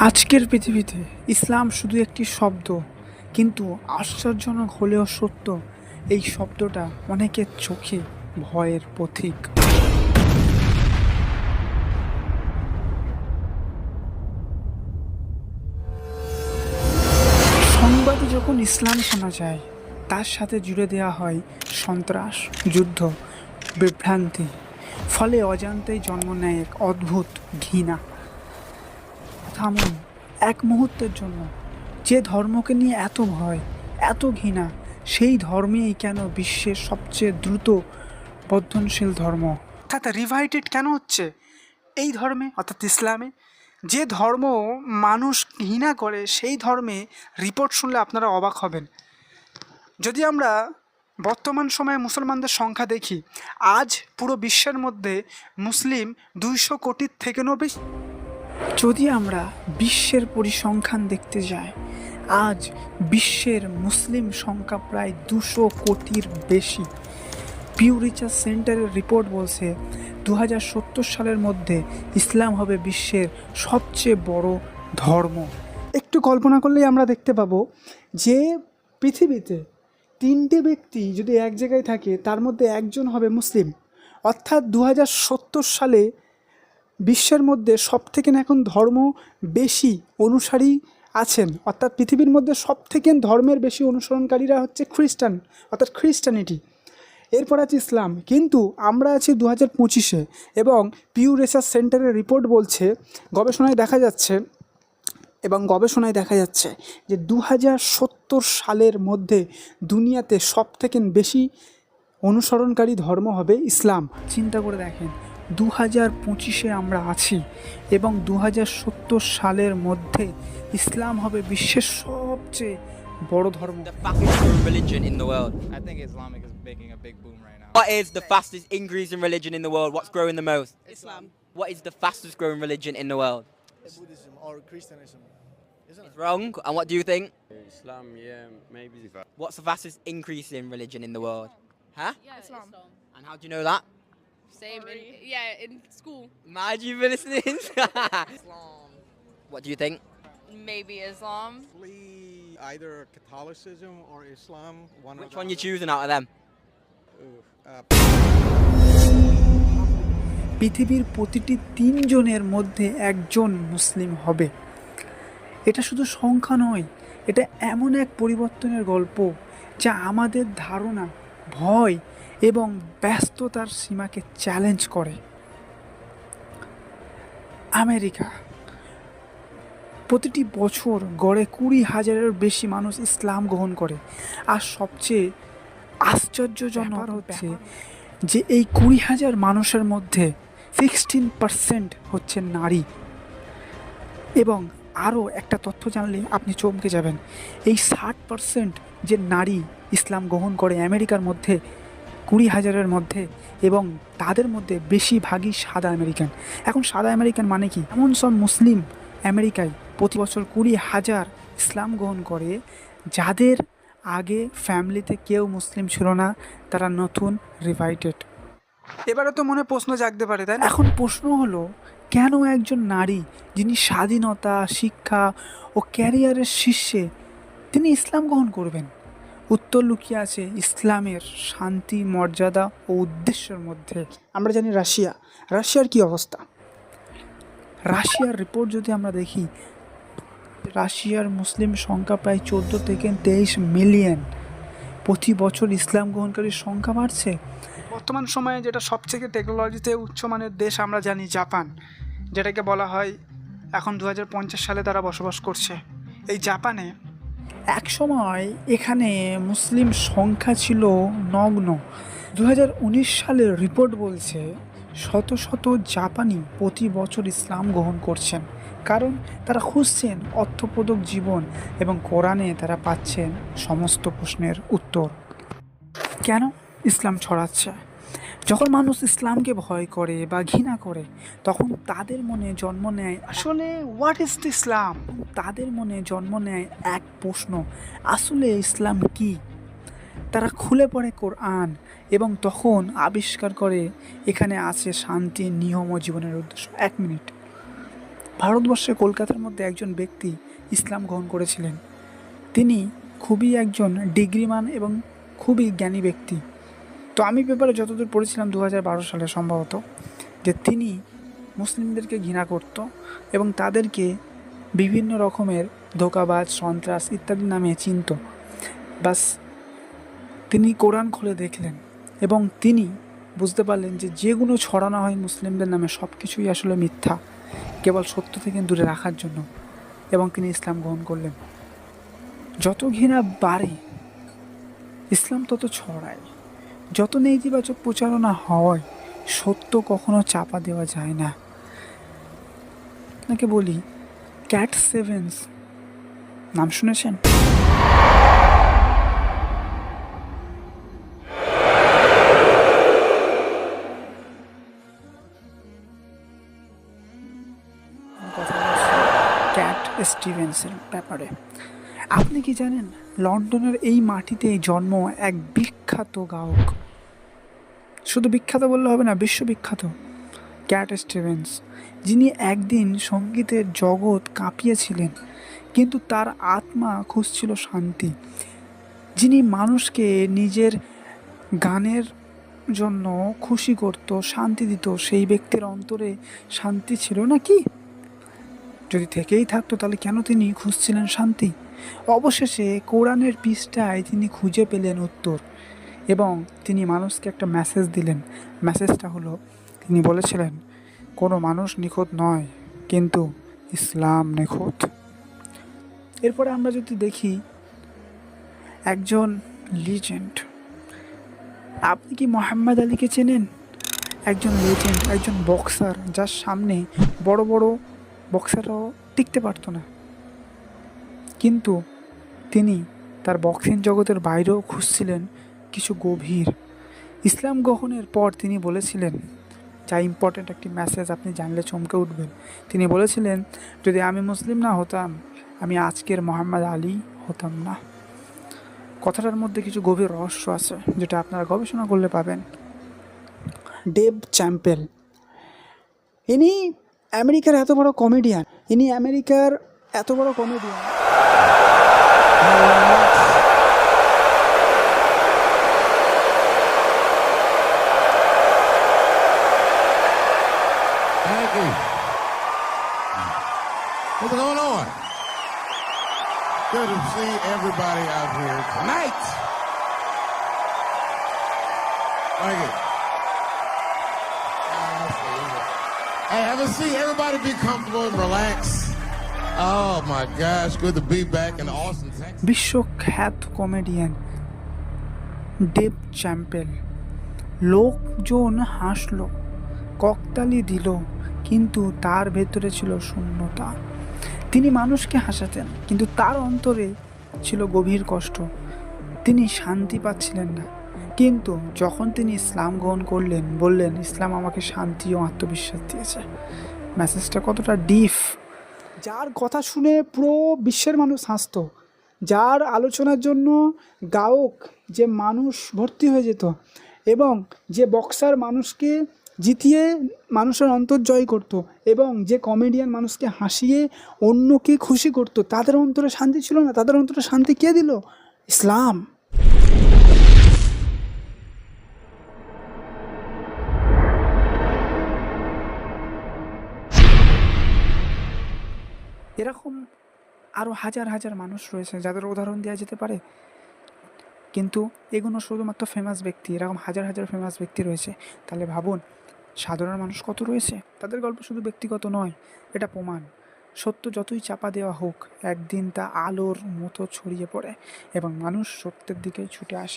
আজকের পৃথিবীতে ইসলাম শুধু একটি শব্দ, কিন্তু আশ্চর্যজনক হলেও সত্য, এই শব্দটা অনেকের চোখে ভয়ের প্রতীক। সংবাদে যখন ইসলাম শোনা যায়, তার সাথে জুড়ে দেওয়া হয় সন্ত্রাস, যুদ্ধ, বিভ্রান্তি। ফলে অজান্তেই জন্ম নেয় এক অদ্ভুত ঘৃণা। থামুন এক মুহূর্তের জন্য। যে ধর্মকে নিয়ে এত ভয়, এত ঘৃণা, সেই ধর্মেই কেন বিশ্বের সবচেয়ে দ্রুত বর্ধনশীল ধর্ম? অর্থাৎ রিভাইটেড কেন হচ্ছে এই ধর্মে, অর্থাৎ ইসলামে? যে ধর্ম মানুষ ঘৃণা করে, সেই ধর্মে রিপোর্ট শুনলে আপনারা অবাক হবেন। যদি আমরা বর্তমান সময়ে মুসলমানদের সংখ্যা দেখি, আজ পুরো বিশ্বের মধ্যে মুসলিম 200 কোটির থেকেও বেশি। যদি আমরা বিশ্বের পরিসংখ্যান দেখতে যাই, আজ বিশ্বের মুসলিম সংখ্যা প্রায় 200 কোটির বেশি। পিউ রিসার্চ সেন্টারের রিপোর্ট বলছে 2070 সালের মধ্যে ইসলাম হবে বিশ্বের সবচেয়ে বড় ধর্ম। একটু কল্পনা করলেই আমরা দেখতে পাবো যে পৃথিবীতে 3টে ব্যক্তি যদি এক জায়গায় থাকে, তার মধ্যে একজন হবে মুসলিম। অর্থাৎ 2070 সালে বিশ্বের মধ্যে সবথেকে এখন ধর্ম বেশি অনুসারী আছেন, অর্থাৎ পৃথিবীর মধ্যে সবথেকে ধর্মের বেশি অনুসরণকারীরা হচ্ছে খ্রিস্টান, অর্থাৎ খ্রিস্টানিটি। এরপর আছে ইসলাম। কিন্তু আমরা আছি 2025-এ, এবং পিউ রিসার্চ সেন্টারের রিপোর্ট বলছে, গবেষণায় দেখা যাচ্ছে যে 2070 সালের মধ্যে দুনিয়াতে সবথেকে বেশি অনুসরণকারী ধর্ম হবে ইসলাম। চিন্তা করে দেখেন, 2025-এ আমরা আছি এবং 2070 সালের মধ্যে ইসলাম হবে বিশ্বের সবচেয়ে বড় ধর্ম। The fastest growing religion in the world. I think Islamic is making a big boom right now. What is the fastest increase in religion in the world? What's growing the most? Islam. What is the fastest growing religion in the world? Buddhism or Christianism, isn't it? It's wrong. And what do you think? Islam, yeah, maybe. What's the fastest increase in religion in the world? Huh? Yeah, Islam. And how do you know that? Same. Yeah, in school. Mad, you've been listening. Islam. What do you think? Maybe Islam. Either Catholicism or Islam. Which one you choosing out of them? পৃথিবীর প্রতিটি 3 জনের মধ্যে একজন মুসলিম হবে। এটা শুধু সংখ্যা নয়, এটা এমন এক পরিবর্তনের গল্প যা আমাদের ধারণা, ভয় এবং ব্যস্ততার সীমাকে চ্যালেঞ্জ করে। আমেরিকা প্রতিটি বছর গড়ে 20,000-এর বেশি মানুষ ইসলাম গ্রহণ করে। আর সবচেয়ে আশ্চর্যজনক হচ্ছে যে এই 20,000 মানুষের মধ্যে 16% হচ্ছে নারী। এবং আরও একটা তথ্য জানলে আপনি চমকে যাবেন, এই 60% যে নারী ইসলাম গ্রহণ করে আমেরিকার মধ্যে 20,000-এর মধ্যে, এবং তাদের মধ্যে বেশিরভাগই সাদা আমেরিকান। এখন সাদা আমেরিকান মানে কি? এমন সব মুসলিম আমেরিকায় প্রতি বছর 20,000 ইসলাম গ্রহণ করে, যাদের আগে ফ্যামিলিতে কেউ মুসলিম ছিল না, তারা নতুন রিভাইটেড। এবারে তো মনে প্রশ্ন জাগতে পারে, তাই না? এখন প্রশ্ন হলো, কেন একজন নারী যিনি স্বাধীনতা, শিক্ষা ও ক্যারিয়ারের শীর্ষে, তিনি ইসলাম গ্রহণ করবেন? উত্তর লুকিয়ে আছে ইসলামের শান্তি, মর্যাদা ও উদ্দেশ্যের মধ্যে। আমরা জানি রাশিয়ার কি অবস্থা। রাশিয়ার রিপোর্ট যদি আমরা দেখি, রাশিয়ার মুসলিম সংখ্যা প্রায় 14 থেকে 23 মিলিয়ন। প্রতি বছর ইসলাম গ্রহণকারীর সংখ্যা বাড়ছে। বর্তমান সময়ে যেটা সবথেকে টেকনোলজিতে উচ্চমানের দেশ আমরা জানি জাপান, যেটাকে বলা হয় এখন 2050 সালে তারা বসবাস করছে। এই জাপানে এক সময় এখানে মুসলিম সংখ্যা ছিল নগ্ন। 2019 সালের রিপোর্ট বলছে শত শত জাপানি প্রতি বছর ইসলাম গ্রহণ করছেন, কারণ তারা খুঁজছেন অর্থপ্রদক জীবন, এবং কোরআনে তারা পাচ্ছেন সমস্ত প্রশ্নের উত্তর। কেন ইসলাম ছড়াচ্ছে? যখন মানুষ ইসলামকে ভয় করে বা ঘৃণা করে, তখন তাদের মনে জন্ম নেয় আসলে হোয়াট ইজ দ্য ইসলাম। তাদের মনে জন্ম নেয় এক প্রশ্ন, আসলে ইসলাম কি? তারা খুলে পড়ে কোরআন এবং তখন আবিষ্কার করে এখানে আছে শান্তি, নিয়ম ও জীবনের উদ্দেশ্য। 1 মিনিট, ভারতবর্ষে কলকাতার মধ্যে একজন ব্যক্তি ইসলাম গ্রহণ করেছিলেন। তিনি খুবই একজন ডিগ্রিমান এবং খুবই জ্ঞানী ব্যক্তি। তো আমি পেপারে যতদূর পড়েছিলাম 2012 সালে সম্ভবত, যে তিনি মুসলিমদেরকে ঘৃণা করত এবং তাদেরকে বিভিন্ন রকমের ধোঁকাবাজ, সন্ত্রাস ইত্যাদি নামে চিনত। বাস তিনি কোরআন খুলে দেখলেন এবং তিনি বুঝতে পারলেন যে যেগুলো ছড়ানো হয় মুসলিমদের নামে সব কিছুই আসলে মিথ্যা, কেবল সত্য থেকে দূরে রাখার জন্য, এবং তিনি ইসলাম গ্রহণ করলেন। যত ঘৃণা বাড়ে ইসলাম তত ছড়ায়, যত নেতিবাচক প্রচারণা হয় সত্য কখনো চাপা দেওয়া যায় না। আপনাকে বলি, ক্যাট সেভেন্স নাম শুনেছেন? কথা বলছি ক্যাট স্টিভেন্সের ব্যাপারে। আপনি কি জানেন লন্ডনের এই মাটিতেই জন্ম এক বিখ্যাত গায়ক, শুধু বিখ্যাত বললে হবে না, বিশ্ববিখ্যাত ক্যাট স্টিভেন্স, যিনি একদিন সঙ্গীতের জগৎ কাঁপিয়েছিলেন, কিন্তু তার আত্মা খুঁজছিল শান্তি। যিনি মানুষকে নিজের গানের জন্য খুশি করত, শান্তি দিত, সেই ব্যক্তির অন্তরে শান্তি ছিল না কি? যদি থেকেই থাকতো তাহলে কেন তিনি খুঁজছিলেন শান্তি? অবশেষে কোরআনের পৃষ্ঠায় তিনি খুঁজে পেলেন উত্তর এবং তিনি মানুষকে একটা মেসেজ দিলেন। মেসেজটা হলো, তিনি বলেছিলেন, কোনো মানুষ নিখুঁত নয়, কিন্তু ইসলাম নিখুঁত। এরপরে আমরা যদি দেখি একজন লিজেন্ড, আপনি কি মোহাম্মদ আলীকে চেনেন? একজন লেজেন্ড, একজন বক্সার, যার সামনে বড় বড় বক্সাররাও টিকতে পারতো না, কিন্তু তিনি তার বক্সিং জগতের বাইরেও খুঁজছিলেন কিছু গভীর। ইসলাম গ্রহণের পর তিনি বলেছিলেন, যা ইম্পর্ট্যান্ট একটি মেসেজ, আপনি জানলে চমকে উঠবেন। তিনি বলেছিলেন, যদি আমি মুসলিম না হতাম আমি আজকের মোহাম্মদ আলী হতাম না। কথাটার মধ্যে কিছু গভীর রহস্য আছে, যেটা আপনারা গবেষণা করলে পাবেন। ডেভ চ্যাম্পেল, ইনি আমেরিকার এত বড় comedian, Thank you. What's going on? Good to see everybody out here tonight. Thank you. Hey, have a seat. Everybody be comfortable and relax. Oh my gosh, good to be back in Austin, Texas. বিশ্বখ্যাত comedian Dave চ্যাম্পেল। লোকজন হাসলো, ককতালি দিল, কিন্তু তার ভেতরে ছিল শূন্যতা। তিনি মানুষকে হাসাতেন, কিন্তু তার অন্তরে ছিল গভীর কষ্ট। তিনি শান্তি পাচ্ছিলেন না, কিন্তু যখন তিনি ইসলাম গ্রহণ করলেন, বললেন, ইসলাম আমাকে শান্তি ও আত্মবিশ্বাস দিয়েছে। মেসেজটা কতটা ডিপ! যার কথা শুনে পুরো বিশ্বের মানুষ হাসতো, যার আলোচনার জন্য গায়ক যে মানুষ ভর্তি হয়ে যেত, এবং যে বক্সার মানুষকে জিতিয়ে মানুষের অন্তর জয় করত, এবং যে কমেডিয়ান মানুষকে হাসিয়ে অন্যকে খুশি করত, তাদের অন্তরে শান্তি ছিল না। তাদের অন্তরে শান্তি কে দিল? ইসলাম। এরকম আরও হাজার হাজার মানুষ রয়েছে যাদের উদাহরণ দেওয়া যেতে পারে, কিন্তু এগুলো শুধুমাত্র ফেমাস ব্যক্তি। এরকম হাজার হাজার ফেমাস ব্যক্তি রয়েছে, তাহলে ভাবুন সাধারণ মানুষ কত রয়েছে। তাদের গল্প শুধু ব্যক্তিগত নয়, এটা প্রমাণ। সত্য যতই চাপা দেওয়া হোক, একদিন তা আলোর মতো ছড়িয়ে পড়ে এবং মানুষ সত্যের দিকে ছুটে আসে।